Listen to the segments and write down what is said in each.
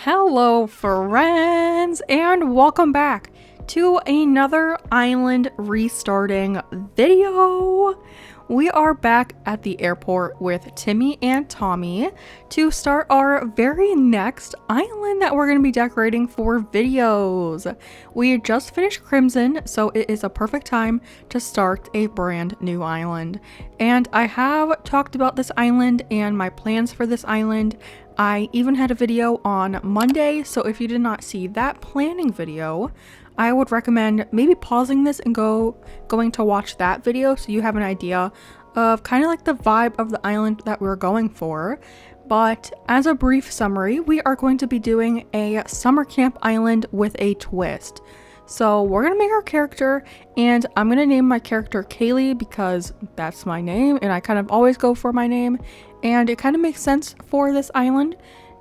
Hello friends, and welcome back to another island restarting video. We are back at the airport with Timmy and Tommy to start our very next island that we're going to be decorating for videos. We just finished Crimson, so it is a perfect time to start a brand new island. And I have talked about this island and my plans for this island. I even had a video on Monday, so if you did not see that planning video, I would recommend maybe pausing this and going to watch that video so you have an idea of kind of like the vibe of the island that we're going for. But as a brief summary, we are going to be doing a summer camp island with a twist. So we're gonna make our character, and I'm gonna name my character Kaylee because that's my name and I kind of always go for my name and it kind of makes sense for this island.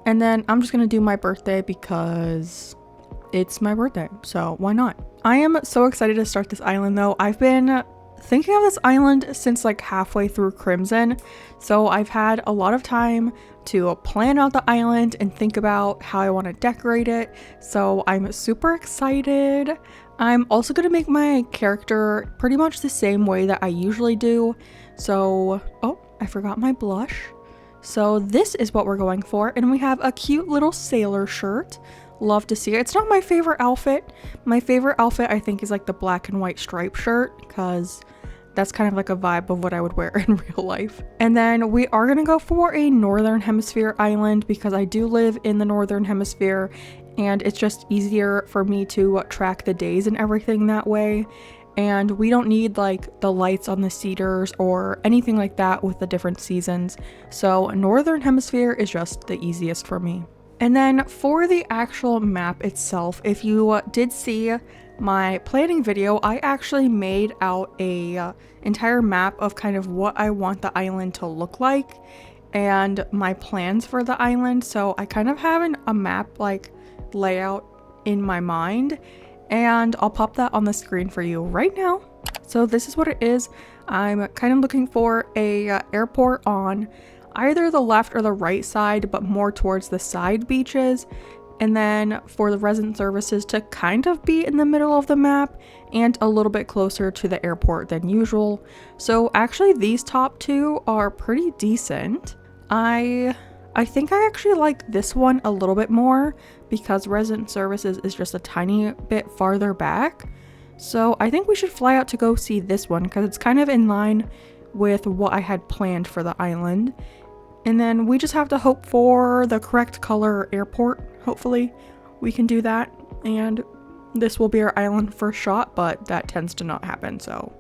And then I'm just gonna do my birthday because it's my birthday, so why not? I am so excited to start this island though. I've been thinking of this island since like halfway through Crimson, so I've had a lot of time to plan out the island and think about how I want to decorate it, so I'm super excited. I'm also going to make my character pretty much the same way that I usually do. So, oh, I forgot my blush. So this is what we're going for, and we have a cute little sailor shirt. Love to see it. It's not my favorite outfit. My favorite outfit I think is like the black and white striped shirt because that's kind of like a vibe of what I would wear in real life. And then we are going to go for a Northern Hemisphere island because I do live in the Northern Hemisphere and it's just easier for me to track the days and everything that way. And we don't need like the lights on the cedars or anything like that with the different seasons. So Northern Hemisphere is just the easiest for me. And then for the actual map itself, if you did see my planning video, I actually made out a entire map of kind of what I want the island to look like and my plans for the island. So I kind of have a map like layout in my mind, and I'll pop that on the screen for you right now. So this is what it is. I'm kind of looking for a airport on either the left or the right side, but more towards the side beaches. And then for the resident services to kind of be in the middle of the map and a little bit closer to the airport than usual. So actually these top two are pretty decent. I think I actually like this one a little bit more because resident services is just a tiny bit farther back. So I think we should fly out to go see this one because it's kind of in line with what I had planned for the island. And then we just have to hope for the correct color airport. Hopefully we can do that, and this will be our island first shot, but that tends to not happen, so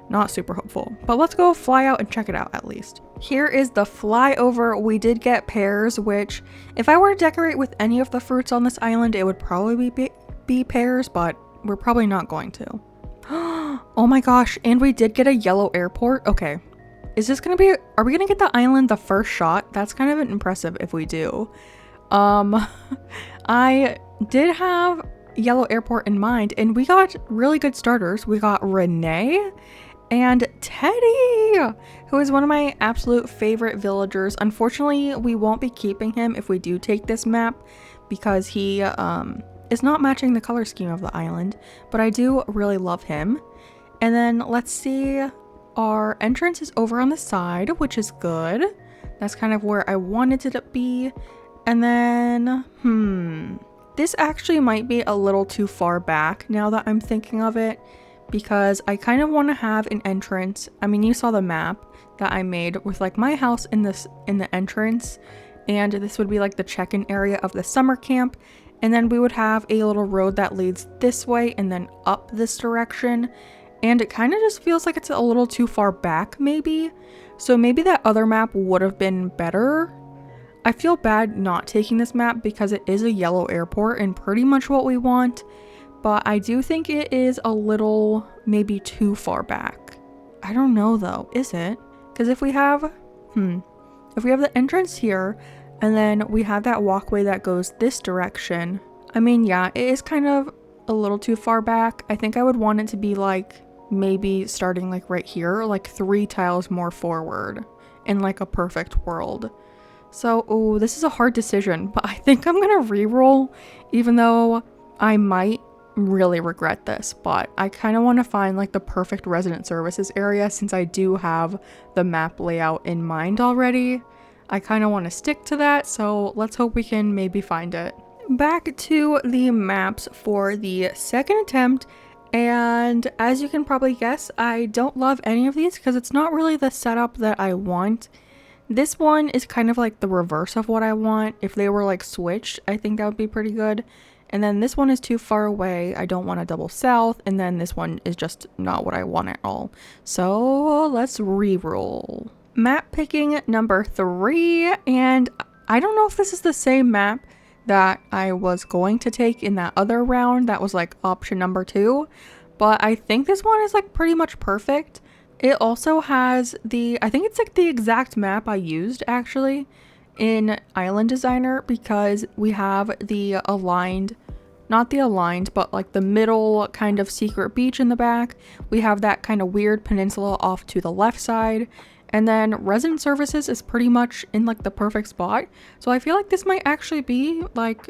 not super hopeful. But let's go fly out and check it out at least. Here is the flyover. We did get pears, which if I were to decorate with any of the fruits on this island, it would probably be pears, but we're probably not going to. Oh my gosh, and we did get a yellow airport. Okay. Is this gonna be, are we gonna get the island the first shot? That's kind of impressive if we do. I did have yellow airport in mind, and we got really good starters. We got Renee and Teddy, who is one of my absolute favorite villagers. Unfortunately, we won't be keeping him if we do take this map because he is not matching the color scheme of the island, but I do really love him. And then let's see. Our entrance is over on the side, which is good. That's kind of where I wanted it to be. And then, this actually might be a little too far back now that I'm thinking of it, because I kind of want to have an entrance. I mean, you saw the map that I made with like my house in the entrance, and this would be like the check-in area of the summer camp. And then we would have a little road that leads this way and then up this direction. And it kind of just feels like it's a little too far back maybe. So maybe that other map would have been better. I feel bad not taking this map because it is a yellow airport and pretty much what we want. But I do think it is a little maybe too far back. I don't know though, is it? Because if we have the entrance here and then we have that walkway that goes this direction. I mean, yeah, it is kind of a little too far back. I think I would want it to be like maybe starting like right here, like 3 tiles more forward in like a perfect world. So, oh, this is a hard decision, but I think I'm gonna re-roll, even though I might really regret this, but I kind of want to find like the perfect resident services area since I do have the map layout in mind already. I kind of want to stick to that, so let's hope we can maybe find it. Back to the maps for the second attempt, and as you can probably guess, I don't love any of these because it's not really the setup that I want. This one is kind of like the reverse of what I want. If they were like switched, I think that would be pretty good. And then this one is too far away. I don't want a double south. And then this one is just not what I want at all. So let's re-roll. Map picking number 3. And I don't know if this is the same map that I was going to take in that other round. That was like option number 2. But I think this one is like pretty much perfect. It also has I think it's like the exact map I used actually in Island Designer, because we have the aligned, not the aligned, but like the middle kind of secret beach in the back. We have that kind of weird peninsula off to the left side. And then resident services is pretty much in like the perfect spot. So I feel like this might actually be like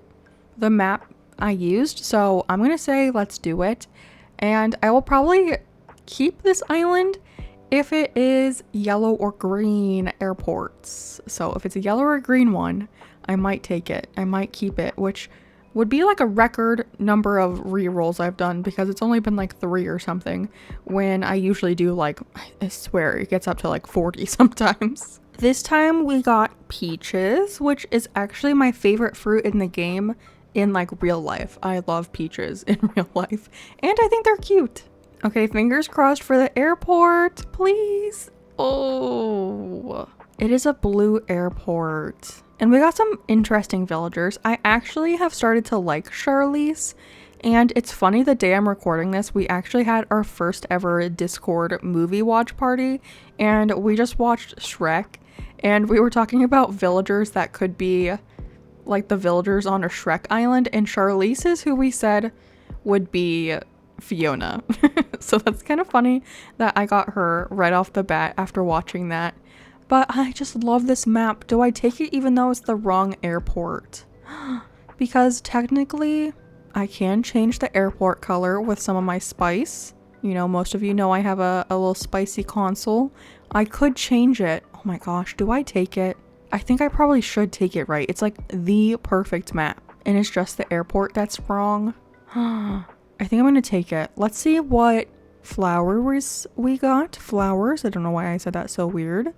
the map I used. So I'm going to say let's do it. And I will probably keep this island if it is yellow or green airports. So if it's a yellow or green one, I might take it. I might keep it, which would be like a record number of re-rolls I've done because it's only been like 3 or something, when I usually do like, I swear it gets up to like 40 sometimes. This time we got peaches, which is actually my favorite fruit in the game in like real life. I love peaches in real life and I think they're cute. Okay, fingers crossed for the airport, please. Oh, it is a blue airport. And we got some interesting villagers. I actually have started to like Charlize. And it's funny, the day I'm recording this, we actually had our first ever Discord movie watch party. And we just watched Shrek. And we were talking about villagers that could be like the villagers on a Shrek island. And Charlize is who we said would be Fiona. So that's kind of funny that I got her right off the bat after watching that. But I just love this map. Do I take it even though it's the wrong airport? Because technically I can change the airport color with some of my spice. You know, most of you know I have a little spicy console. I could change it. Oh my gosh, do I take it? I think I probably should take it, right? It's like the perfect map and it's just the airport that's wrong. I think I'm gonna take it. Let's see what flowers we got. Flowers. I don't know why I said that so weird.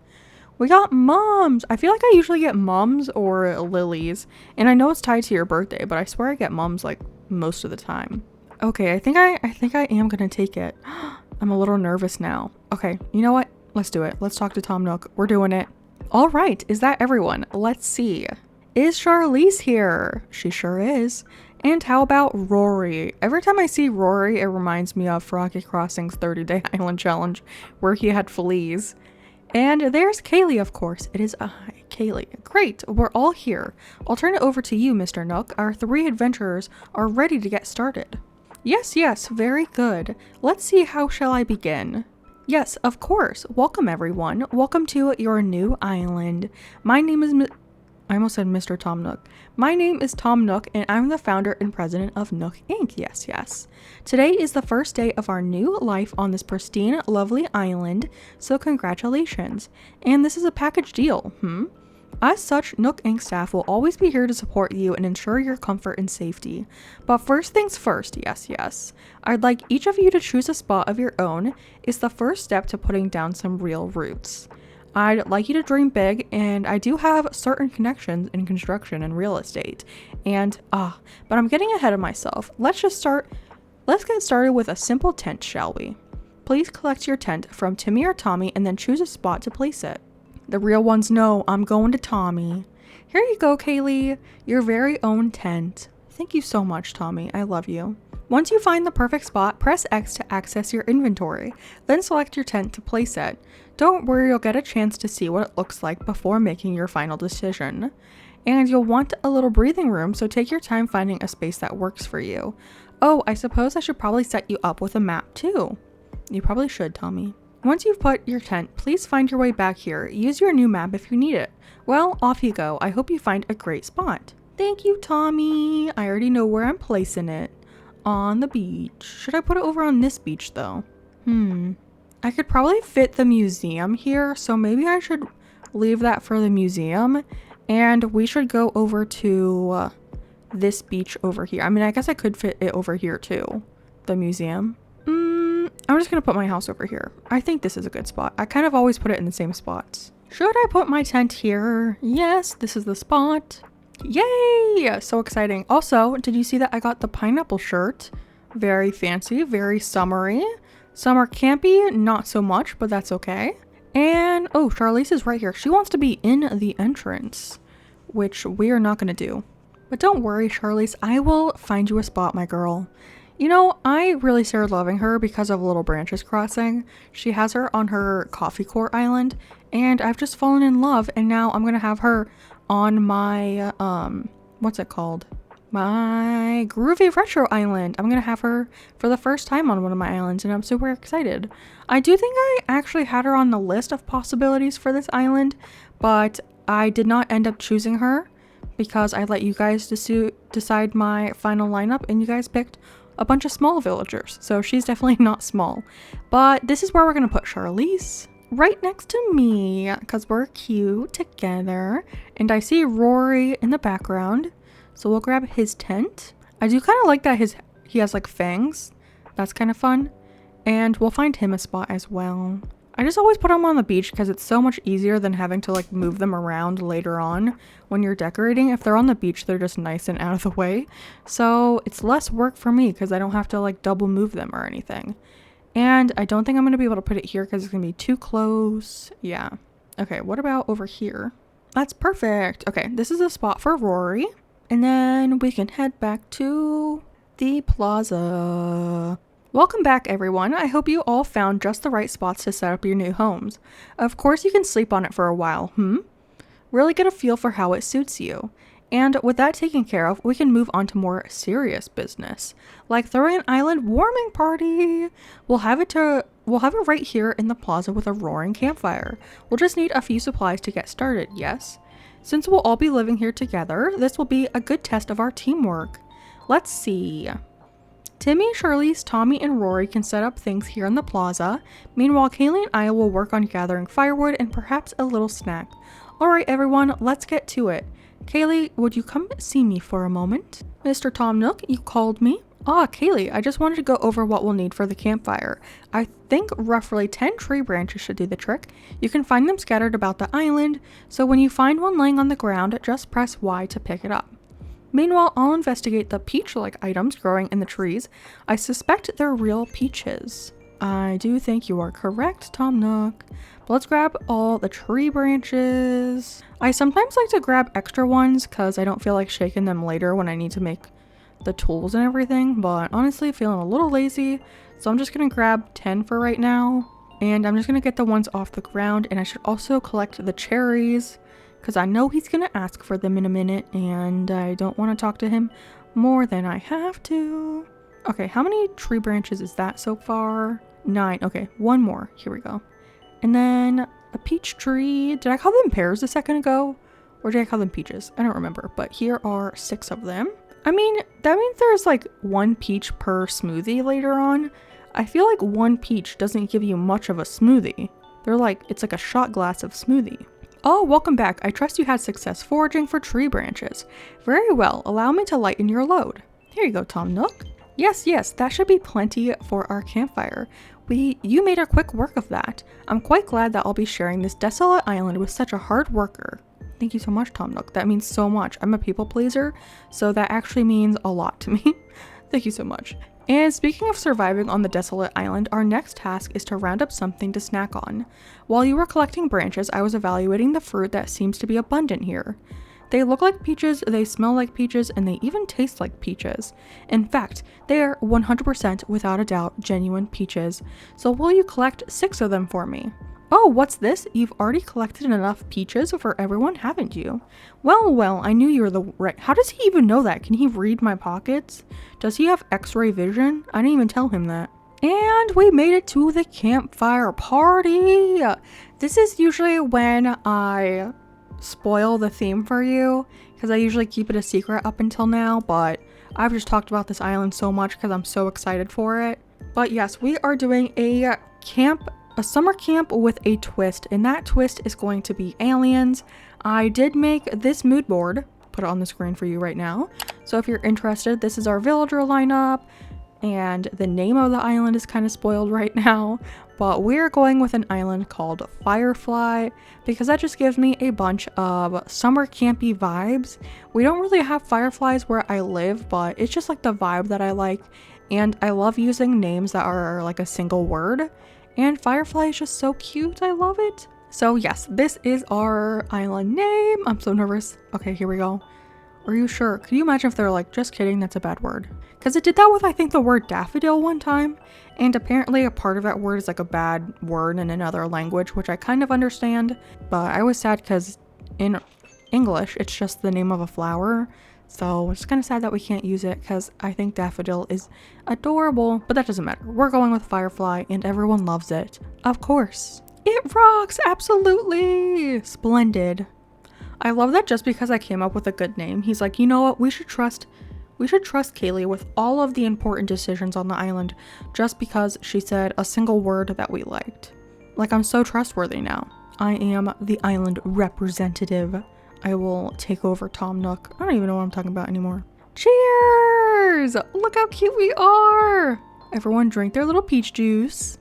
We got mums. I feel like I usually get mums or lilies. And I know it's tied to your birthday, but I swear I get mums like most of the time. Okay, I think I am gonna take it. I'm a little nervous now. Okay, you know what? Let's do it. Let's talk to Tom Nook. We're doing it. All right, is that everyone? Let's see. Is Charlize here? She sure is. And how about Rory? Every time I see Rory, it reminds me of Froggy Crossing's 30-Day Island Challenge, where he had fleas. And there's Kaylee, of course. It is I, Kaylee. Great, we're all here. I'll turn it over to you, Mr. Nook. Our 3 adventurers are ready to get started. Yes, very good. Let's see, how shall I begin? Yes, of course. Welcome, everyone. Welcome to your new island. My name is I almost said Mr. Tom Nook. My name is Tom Nook, and I'm the founder and president of Nook Inc. Yes. Today is the first day of our new life on this pristine, lovely island, so congratulations. And this is a package deal, As such, Nook Inc. staff will always be here to support you and ensure your comfort and safety. But first things first, yes. I'd like each of you to choose a spot of your own. It's the first step to putting down some real roots. I'd like you to dream big, and I do have certain connections in construction and real estate. And, but I'm getting ahead of myself. Let's get started with a simple tent, shall we? Please collect your tent from Timmy or Tommy and then choose a spot to place it. The real ones know I'm going to Tommy. Here you go, Kaylee, your very own tent. Thank you so much, Tommy. I love you. Once you find the perfect spot, press X to access your inventory, then select your tent to place it. Don't worry, you'll get a chance to see what it looks like before making your final decision. And you'll want a little breathing room, so take your time finding a space that works for you. Oh, I suppose I should probably set you up with a map too. You probably should, Tommy. Once you've put your tent, please find your way back here. Use your new map if you need it. Well, off you go. I hope you find a great spot. Thank you, Tommy. I already know where I'm placing it. On the beach. Should I put it over on this beach, though? I could probably fit the museum here, so maybe I should leave that for the museum. And we should go over to this beach over here. I mean, I guess I could fit it over here, too. The museum. I'm just gonna put my house over here. I think this is a good spot. I kind of always put it in the same spots. Should I put my tent here? Yes, this is the spot. Yay! So exciting. Also, did you see that I got the pineapple shirt? Very fancy, very summery. Summer campy, not so much, but that's okay. And, oh, Charlize is right here. She wants to be in the entrance, which we are not gonna do. But don't worry, Charlize, I will find you a spot, my girl. You know, I really started loving her because of Little Branches Crossing. She has her on her coffee court island, and I've just fallen in love, and now I'm gonna have her on my, what's it called? My Groovy Retro Island. I'm gonna have her for the first time on one of my islands, and I'm super excited. I do think I actually had her on the list of possibilities for this island, but I did not end up choosing her because I let you guys decide my final lineup, and you guys picked a bunch of small villagers, so she's definitely not small. But this is where we're gonna put Charlize, right next to me, because we're cute together. And I see Rory in the background, so we'll grab his tent. I do kind of like that he has like fangs. That's kind of fun. And we'll find him a spot as well. I just always put them on the beach because it's so much easier than having to like move them around later on when you're decorating. If they're on the beach, they're just nice and out of the way. So it's less work for me because I don't have to like double move them or anything. And I don't think I'm going to be able to put it here because it's going to be too close. Yeah. Okay, what about over here? That's perfect. Okay, this is a spot for Rory. And then we can head back to the plaza. Welcome back, everyone. I hope you all found just the right spots to set up your new homes. Of course, you can sleep on it for a while, Really get a feel for how it suits you. And with that taken care of, we can move on to more serious business, like throwing an island warming party. We'll have it right here in the plaza with a roaring campfire. We'll just need a few supplies to get started, yes? Since we'll all be living here together, this will be a good test of our teamwork. Let's see. Timmy, Charlize, Tommy, and Rory can set up things here in the plaza. Meanwhile, Kaylee and I will work on gathering firewood and perhaps a little snack. Alright everyone, let's get to it. Kaylee, would you come see me for a moment? Mr. Tom Nook, you called me? Ah, Kaylee, I just wanted to go over what we'll need for the campfire. I think roughly 10 tree branches should do the trick. You can find them scattered about the island, so when you find one laying on the ground, just press Y to pick it up. Meanwhile, I'll investigate the peach-like items growing in the trees. I suspect they're real peaches. I do think you are correct, Tom Nook. But let's grab all the tree branches. I sometimes like to grab extra ones because I don't feel like shaking them later when I need to make the tools and everything. But honestly, feeling a little lazy. So I'm just going to grab 10 for right now. And I'm just going to get the ones off the ground. And I should also collect the cherries, because I know he's going to ask for them in a minute, and I don't want to talk to him more than I have to. Okay, how many tree branches is that so far? 9. Okay, one more. Here we go. And then a peach tree. Did I call them pears a second ago? Or did I call them peaches? I don't remember, but here are 6 of them. I mean, that means there's like 1 peach per smoothie later on. I feel like 1 peach doesn't give you much of a smoothie. It's like a shot glass of smoothie. Oh, welcome back. I trust you had success foraging for tree branches. Very well. Allow me to lighten your load. Here you go, Tom Nook. Yes, that should be plenty for our campfire. You made a quick work of that. I'm quite glad that I'll be sharing this desolate island with such a hard worker. Thank you so much, Tom Nook. That means so much. I'm a people pleaser, so that actually means a lot to me. Thank you so much. And speaking of surviving on the desolate island, our next task is to round up something to snack on. While you were collecting branches, I was evaluating the fruit that seems to be abundant here. They look like peaches, they smell like peaches, and they even taste like peaches. In fact, they are 100% without a doubt genuine peaches. So will you collect 6 of them for me? Oh, what's this? You've already collected enough peaches for everyone, haven't you? Well, I knew you were the right. How does he even know that? Can he read my pockets? Does he have x-ray vision? I didn't even tell him that. And we made it to the campfire party. This is usually when I spoil the theme for you, because I usually keep it a secret up until now, but I've just talked about this island so much because I'm so excited for it. But yes, we are doing a summer camp with a twist, and that twist is going to be aliens. I did make this mood board, put it on the screen for you right now. So if you're interested, this is our villager lineup. And the name of the island is kind of spoiled right now, but we're going with an island called Firefly because that just gives me a bunch of summer campy vibes. We don't really have fireflies where I live, but it's just like the vibe that I like, and I love using names that are like a single word, and Firefly is just so cute. I love it. So yes, this is our island name. I'm so nervous. Okay, here we go. Are you sure? Could you imagine if they're like, just kidding, that's a bad word? Because it did that with, I think, the word daffodil one time. And apparently a part of that word is like a bad word in another language, which I kind of understand. But I was sad because in English, it's just the name of a flower. So it's kind of sad that we can't use it because I think daffodil is adorable. But that doesn't matter. We're going with Firefly and everyone loves it. Of course. It rocks! Absolutely! Splendid. I love that just because I came up with a good name, he's like, you know what, we should trust Kaylee with all of the important decisions on the island just because she said a single word that we liked. Like, I'm so trustworthy now. I am the island representative. I will take over Tom Nook. I don't even know what I'm talking about anymore. Cheers! Look how cute we are! Everyone drink their little peach juice.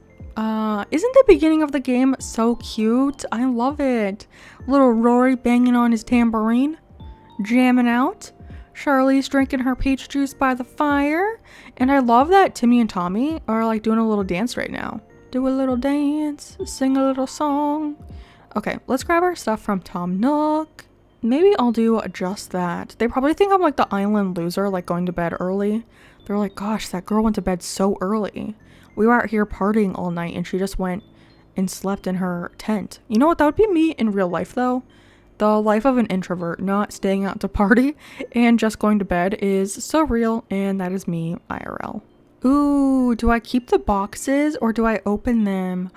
Isn't the beginning of the game so cute? I love it. Little Rory banging on his tambourine, jamming out. Charlize drinking her peach juice by the fire. And I love that Timmy and Tommy are like doing a little dance right now. Do a little dance, sing a little song. Okay, let's grab our stuff from Tom Nook. Maybe I'll do just that. They probably think I'm like the island loser, like going to bed early. They're like, gosh, that girl went to bed so early. We were out here partying all night and she just went and slept in her tent. You know what? That would be me in real life though. The life of an introvert, not staying out to party and just going to bed, is so real, and that is me IRL. Ooh, do I keep the boxes or do I open them?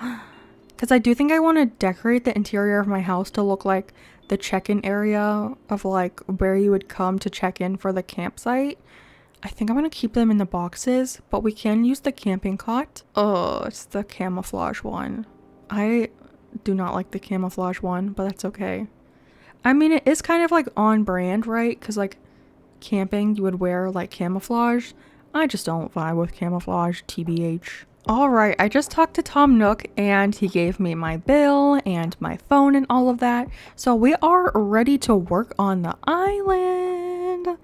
Because I do think I want to decorate the interior of my house to look like the check-in area of like where you would come to check in for the campsite. I think I'm going to keep them in the boxes, but we can use the camping cot. Oh, it's the camouflage one. I do not like the camouflage one, but that's okay. I mean, it is kind of like on brand, right? Because like camping, you would wear like camouflage. I just don't vibe with camouflage, TBH. All right, I just talked to Tom Nook and he gave me my bill and my phone and all of that. So we are ready to work on the island.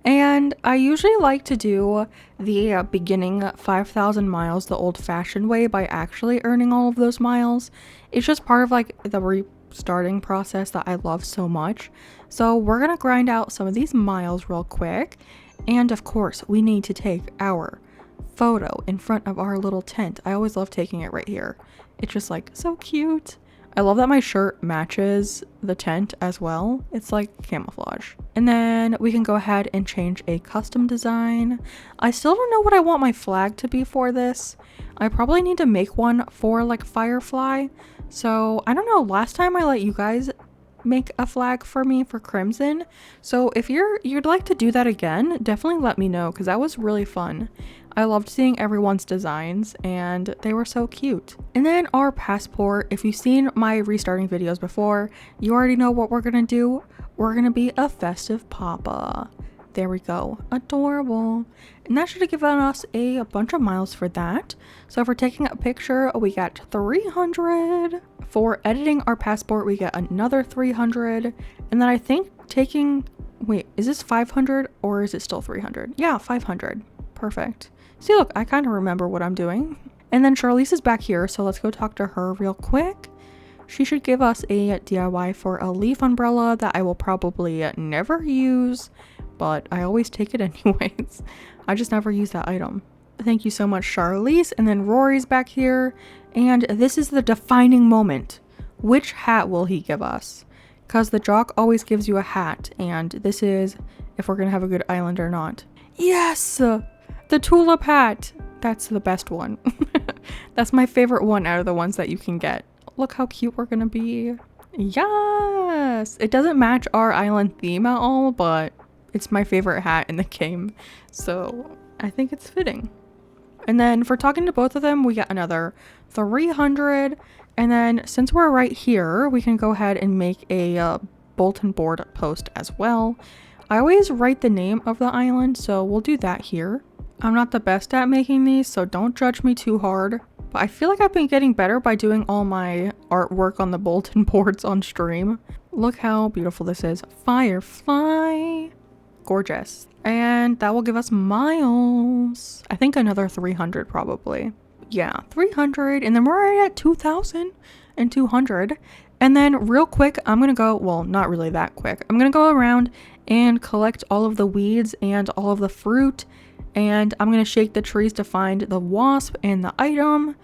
And I usually like to do the beginning 5,000 miles the old-fashioned way by actually earning all of those miles. It's just part of like the restarting process that I love so much. So we're gonna grind out some of these miles real quick. And of course, we need to take our photo in front of our little tent. I always love taking it right here. It's just like so cute. I love that my shirt matches the tent as well. It's like camouflage. And then we can go ahead and change a custom design. I still don't know what I want my flag to be for this. I probably need to make one for like Firefly. So I don't know, last time I let you guys make a flag for me for Crimson. So if you'd like to do that again, definitely let me know because that was really fun. I loved seeing everyone's designs and they were so cute. And then our passport, if you've seen my restarting videos before, you already know what we're gonna do. We're gonna be a festive papa. There we go. Adorable. And that should have given us a bunch of miles for that. So if we're taking a picture, we got 300. For editing our passport, we get another 300. And then I think wait, is this 500 or is it still 300? Yeah, 500. Perfect. See, look, I kind of remember what I'm doing. And then Charlize is back here, so let's go talk to her real quick. She should give us a DIY for a leaf umbrella that I will probably never use, but I always take it anyways. I just never use that item. Thank you so much, Charlize. And then Rory's back here, and this is the defining moment. Which hat will he give us? Because the jock always gives you a hat, and this is if we're gonna have a good island or not. Yes! The tulip hat! that's the best one. That's my favorite one out of the ones that you can get. Look how cute we're gonna be. Yes! It doesn't match our island theme at all, but it's my favorite hat in the game. So I think it's fitting. And then for talking to both of them, we get another 300. And then since we're right here, we can go ahead and make a bulletin board post as well. I always write the name of the island, so we'll do that here. I'm not the best at making these, so don't judge me too hard. But I feel like I've been getting better by doing all my artwork on the bulletin boards on stream. Look how beautiful this is. Firefly. Gorgeous. And that will give us miles. I think another 300 probably. Yeah, 300. And then we're already at 2,200. And then real quick, I'm going to go, well, not really that quick. I'm going to go around and collect all of the weeds and all of the fruit. And I'm going to shake the trees to find the wasp and the item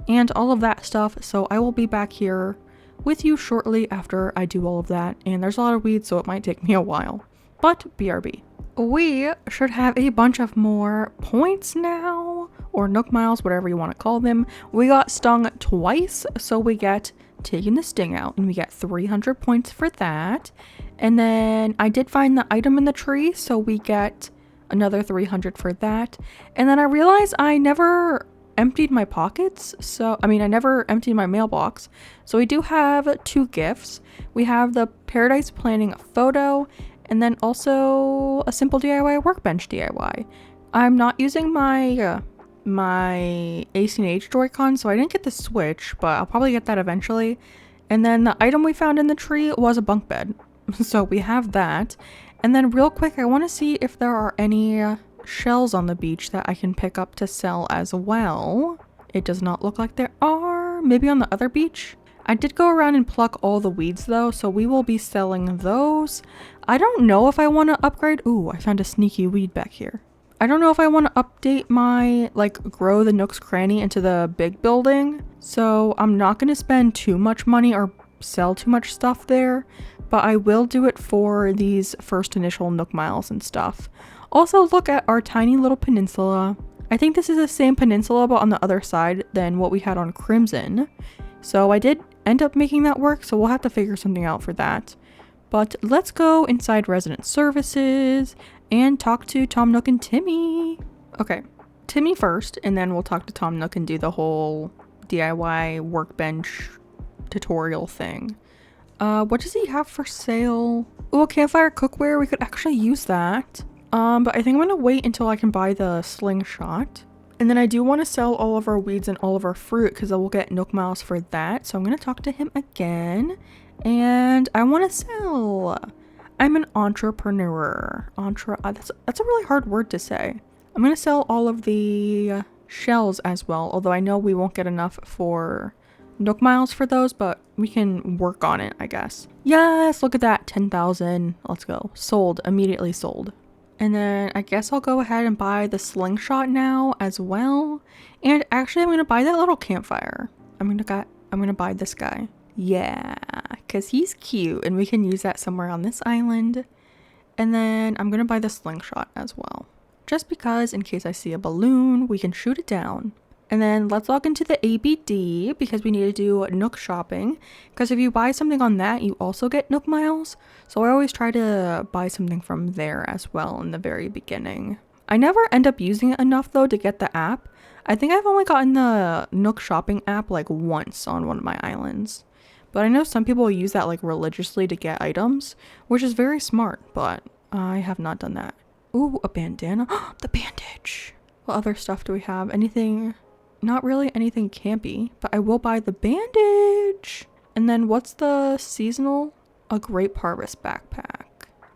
and all of that stuff. So I will be back here with you shortly after I do all of that. And there's a lot of weeds, so it might take me a while. But BRB. We should have a bunch of more points now, or Nook miles, whatever you want to call them. We got stung twice, so we get taking the sting out, and we get 300 points for that. And then I did find the item in the tree, so we get another 300 for that. And then I realized I never emptied my pockets, so I never emptied my mailbox. So we do have 2 gifts. We have the Paradise Planning photo, and then also a simple DIY workbench DIY. I'm not using my my acnh Joy-Con, so I didn't get the Switch, but I'll probably get that eventually. And then the item we found in the tree was a bunk bed. So we have that. And then real quick, I want to see if there are any shells on the beach that I can pick up to sell as well. It does not look like there are. Maybe on the other beach? I did go around and pluck all the weeds though, so we will be selling those. I don't know if I want to upgrade. Ooh, I found a sneaky weed back here. I don't know if I want to update my, grow the Nook's Cranny into the big building. So I'm not going to spend too much money or sell too much stuff there. But I will do it for these first initial Nook miles and stuff. Also, look at our tiny little peninsula. I think this is the same peninsula, but on the other side than what we had on Crimson. So I did end up making that work, so we'll have to figure something out for that. But let's go inside resident services and talk to Tom Nook and Timmy. Okay, Timmy first, and then we'll talk to Tom Nook and do the whole DIY workbench tutorial thing. What does he have for sale? Oh, campfire cookware. We could actually use that. But I think I'm gonna wait until I can buy the slingshot. And then I do want to sell all of our weeds and all of our fruit because I will get Nook miles for that. So I'm going to talk to him again. And I want to sell. I'm an entrepreneur. That's a really hard word to say. I'm going to sell all of the shells as well. Although I know we won't get enough for Nook miles for those, but we can work on it, I guess. Yes, look at that. 10,000. Let's go. Sold. Immediately sold. And then I guess I'll go ahead and buy the slingshot now as well. And actually I'm going to buy that little campfire. I'm going to buy this guy. Yeah, because he's cute and we can use that somewhere on this island. And then I'm going to buy the slingshot as well. Just because in case I see a balloon, we can shoot it down. And then let's log into the ABD because we need to do Nook shopping. Because if you buy something on that, you also get Nook miles. So I always try to buy something from there as well in the very beginning. I never end up using it enough though to get the app. I think I've only gotten the Nook shopping app once on one of my islands. But I know some people use that religiously to get items, which is very smart, but I have not done that. Ooh, a bandana. The bandage. What other stuff do we have? Anything? Not really anything campy, but I will buy the bandage. And then what's the seasonal? A grape harvest backpack.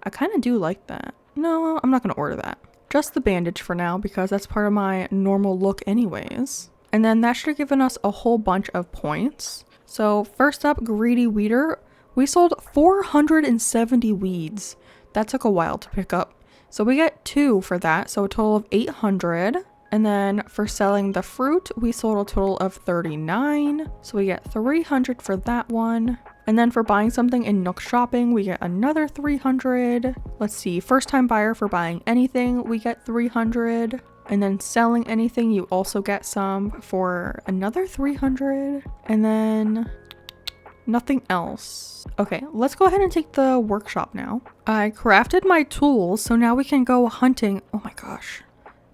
I kind of do like that. No, I'm not going to order that. Just the bandage for now because that's part of my normal look anyways. And then that should have given us a whole bunch of points. So first up, Greedy Weeder. We sold 470 weeds. That took a while to pick up. So we get 2 for that, so a total of 800. And then for selling the fruit, we sold a total of 39. So we get 300 for that one. And then for buying something in Nook shopping, we get another 300. Let's see, first time buyer for buying anything, we get 300. And then selling anything, you also get some for another 300. And then nothing else. Okay, let's go ahead and take the workshop now. I crafted my tools, so now we can go hunting. Oh my gosh,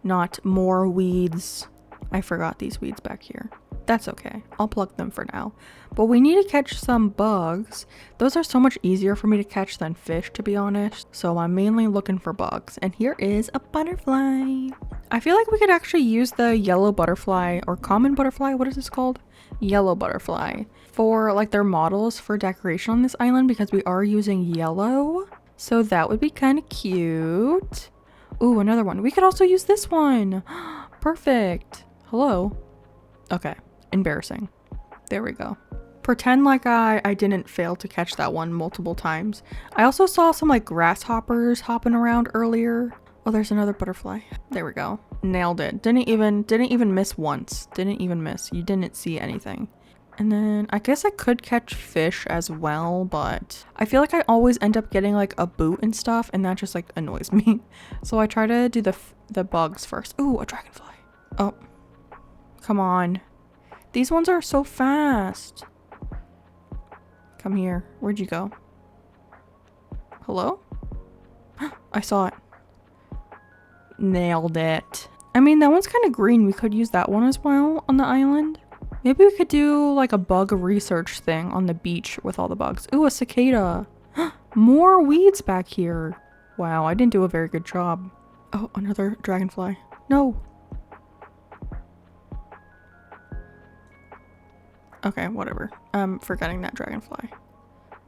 not more weeds. I forgot these weeds back here. That's okay, I'll pluck them for now. But we need to catch some bugs. Those are so much easier for me to catch than fish, to be honest. So I'm mainly looking for bugs. And here is a butterfly. I feel like we could actually use the yellow butterfly or common butterfly. What is this called? Yellow butterfly. For like their models for decoration on this island because we are using yellow. So that would be kind of cute. Ooh, another one. We could also use this one. Perfect. Hello. Okay. Embarrassing. There we go. Pretend like I didn't fail to catch that one multiple times. I also saw some like grasshoppers hopping around earlier. Oh, there's another butterfly. There we go. Nailed it. Didn't even miss once. Didn't even miss. You didn't see anything. And then I guess I could catch fish as well, but I feel like I always end up getting like a boot and stuff, and that just like annoys me. So I try to do the bugs first. Ooh, a dragonfly. Oh, come on. These ones are so fast. Come here. Where'd you go? Hello? I saw it. Nailed it. I mean, that one's kind of green. We could use that one as well on the island. Maybe we could do like a bug research thing on the beach with all the bugs. Ooh, a cicada. More weeds back here. Wow, I didn't do a very good job. Oh, another dragonfly. No. Okay, whatever. I'm forgetting that dragonfly.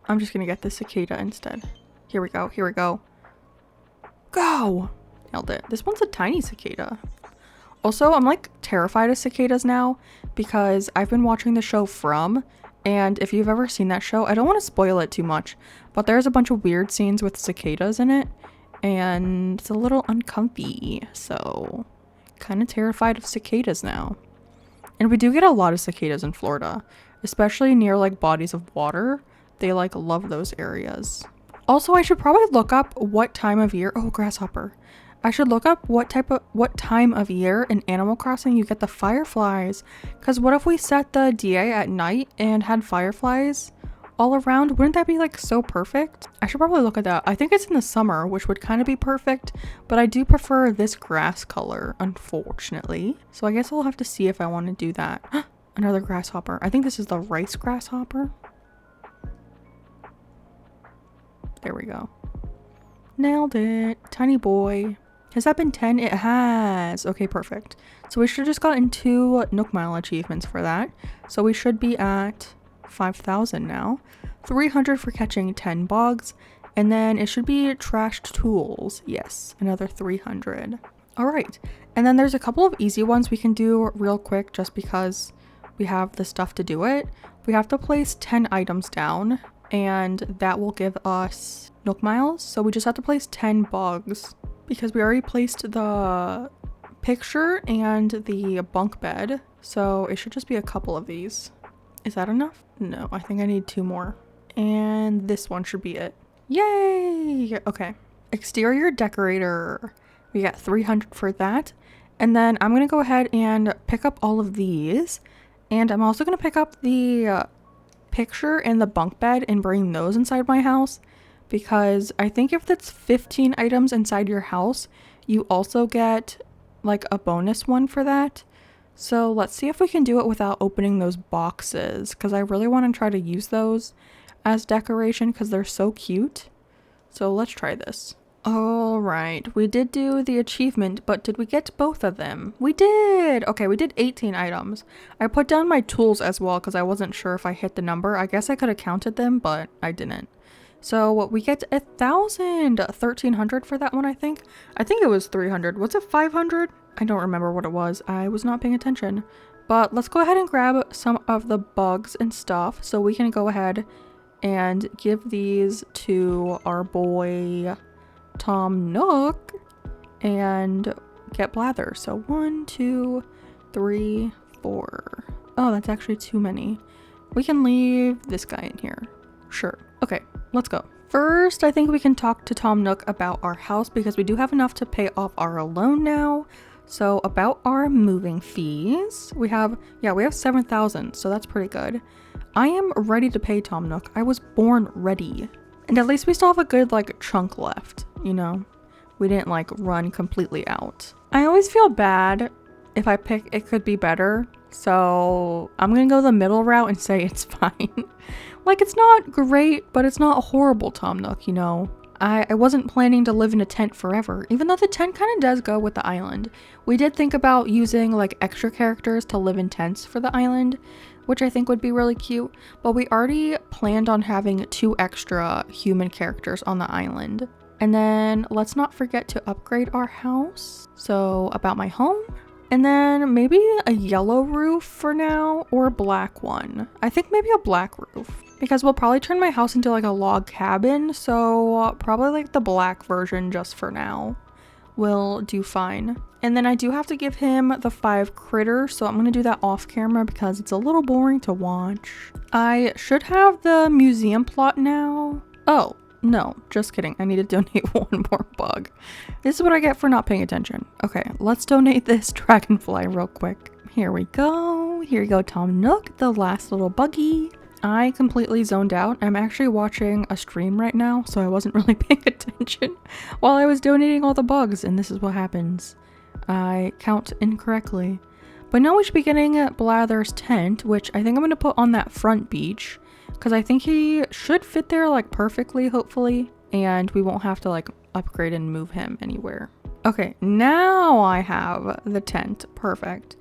I'm just gonna get the cicada instead. Here we go. Here we go. Go! Nailed it. This one's a tiny cicada. Also, I'm like terrified of cicadas now because I've been watching the show From, and if you've ever seen that show, I don't want to spoil it too much, but there's a bunch of weird scenes with cicadas in it, and it's a little uncomfy, so kind of terrified of cicadas now. And we do get a lot of cicadas in Florida, especially near like bodies of water. They like love those areas. Also, I should probably look up what time of year. Oh, grasshopper. I should look up what time of year in Animal Crossing you get the fireflies. Because what if we set the DA at night and had fireflies all around? Wouldn't that be like so perfect? I should probably look at that. I think it's in the summer, which would kind of be perfect. But I do prefer this grass color, unfortunately. So I guess I'll have to see if I want to do that. Another grasshopper. I think this is the rice grasshopper. There we go. Nailed it. Tiny boy. Has that been 10? It has. Okay, perfect. So we should have just gotten 2 Nook Mile achievements for that. So we should be at 5,000 now. 300 for catching 10 bugs. And then it should be trashed tools. Yes, another 300. All right. And then there's a couple of easy ones we can do real quick just because we have the stuff to do it. We have to place 10 items down, and that will give us Nook Miles. So we just have to place 10 bugs because we already placed the picture and the bunk bed. So it should just be a couple of these. Is that enough? No, I think I need 2 more. And this one should be it. Yay! Okay. Exterior decorator. We got 300 for that. And then I'm going to go ahead and pick up all of these. And I'm also going to pick up the picture and the bunk bed and bring those inside my house. Because I think if that's 15 items inside your house, you also get like a bonus one for that. So let's see if we can do it without opening those boxes, because I really want to try to use those as decoration because they're so cute. So let's try this. All right, we did do the achievement, but did we get both of them? We did. Okay, we did 18 items. I put down my tools as well because I wasn't sure if I hit the number. I guess I could have counted them, but I didn't. So we get 1,300 for that one, I think. I think it was 300. Was it 500? I don't remember what it was. I was not paying attention. But let's go ahead and grab some of the bugs and stuff so we can go ahead and give these to our boy Tom Nook and get Blather. So 1, 2, 3, 4. Oh, that's actually too many. We can leave this guy in here. Sure. Okay, let's go. First, I think we can talk to Tom Nook about our house because we do have enough to pay off our loan now. So about our moving fees, we have 7,000, so that's pretty good. I am ready to pay Tom Nook. I was born ready. And at least we still have a good like chunk left, you know? We didn't like run completely out. I always feel bad if I pick it could be better. So I'm gonna go the middle route and say it's fine. Like, it's not great, but it's not a horrible Tom Nook, you know? I wasn't planning to live in a tent forever, even though the tent kind of does go with the island. We did think about using like extra characters to live in tents for the island, which I think would be really cute, but we already planned on having 2 extra human characters on the island. And then let's not forget to upgrade our house. So about my home. And then maybe a yellow roof for now, or a black one. I think maybe a black roof, because we'll probably turn my house into like a log cabin, so probably like the black version just for now will do fine. And then I do have to give him the 5 critters, so I'm gonna do that off camera because it's a little boring to watch. I should have the museum plot now. Oh, no, just kidding. I need to donate 1 more bug. This is what I get for not paying attention. Okay, let's donate this dragonfly real quick. Here we go. Here you go, Tom Nook, the last little buggy. I completely zoned out. I'm actually watching a stream right now, so I wasn't really paying attention while I was donating all the bugs, and this is what happens. I count incorrectly. But now we should be getting Blather's tent, which I think I'm going to put on that front beach, because I think he should fit there like perfectly, hopefully, and we won't have to like upgrade and move him anywhere. Okay, now I have the tent. Perfect.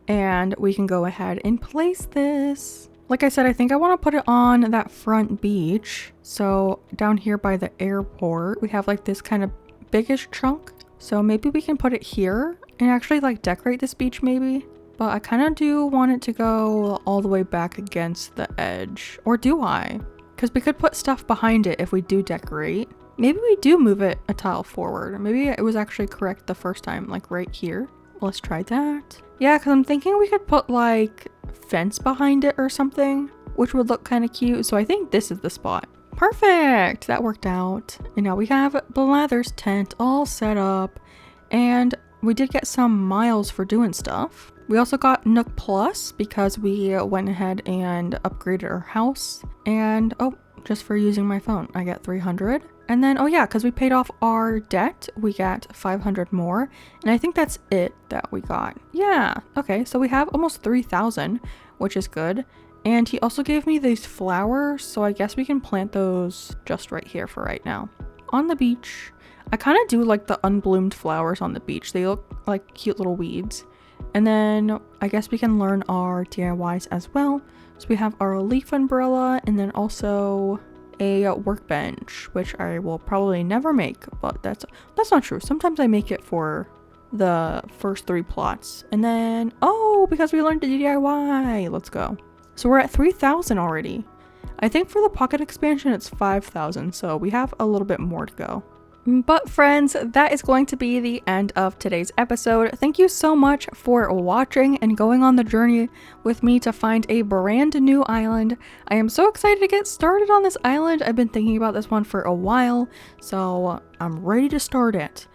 And we can go ahead and place this. Like I said, I think I want to put it on that front beach. So down here by the airport, we have like this kind of biggish chunk. So maybe we can put it here and actually like decorate this beach maybe. But I kind of do want it to go all the way back against the edge. Or do I? Because we could put stuff behind it if we do decorate. Maybe we do move it a tile forward. Maybe it was actually correct the first time, like right here. Let's try that. Yeah, because I'm thinking we could put like fence behind it or something, which would look kind of cute. So I think this is the spot. Perfect! That worked out. And now we have Blather's tent all set up. And we did get some miles for doing stuff. We also got Nook Plus because we went ahead and upgraded our house. And oh, just for using my phone, I get 300. And then, oh yeah, because we paid off our debt, we got 500 more. And I think that's it that we got. Yeah, okay, so we have almost 3,000, which is good. And he also gave me these flowers, so I guess we can plant those just right here for right now. On the beach. I kind of do like the unbloomed flowers on the beach. They look like cute little weeds. And then I guess we can learn our DIYs as well. So we have our leaf umbrella and then also a workbench, which I will probably never make, but that's not true. Sometimes I make it for the first 3 plots. And then, oh, because we learned the DIY, let's go. So we're at 3,000 already. I think for the pocket expansion, it's 5,000. So we have a little bit more to go. But friends, that is going to be the end of today's episode. Thank you so much for watching and going on the journey with me to find a brand new island. I am so excited to get started on this island. I've been thinking about this one for a while, so I'm ready to start it.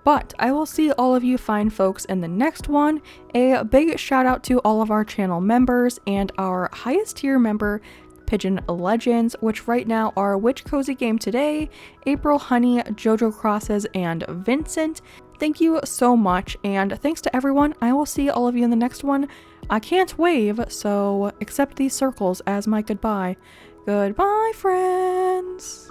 But I will see all of you fine folks in the next one. A big shout out to all of our channel members and our highest tier member, Pigeon Legends, which right now are Witch Cozy Game Today, April Honey, Jojo Crosses, and Vincent. Thank you so much, and thanks to everyone. I will see all of you in the next one. I can't wave, so accept these circles as my goodbye. Goodbye, friends!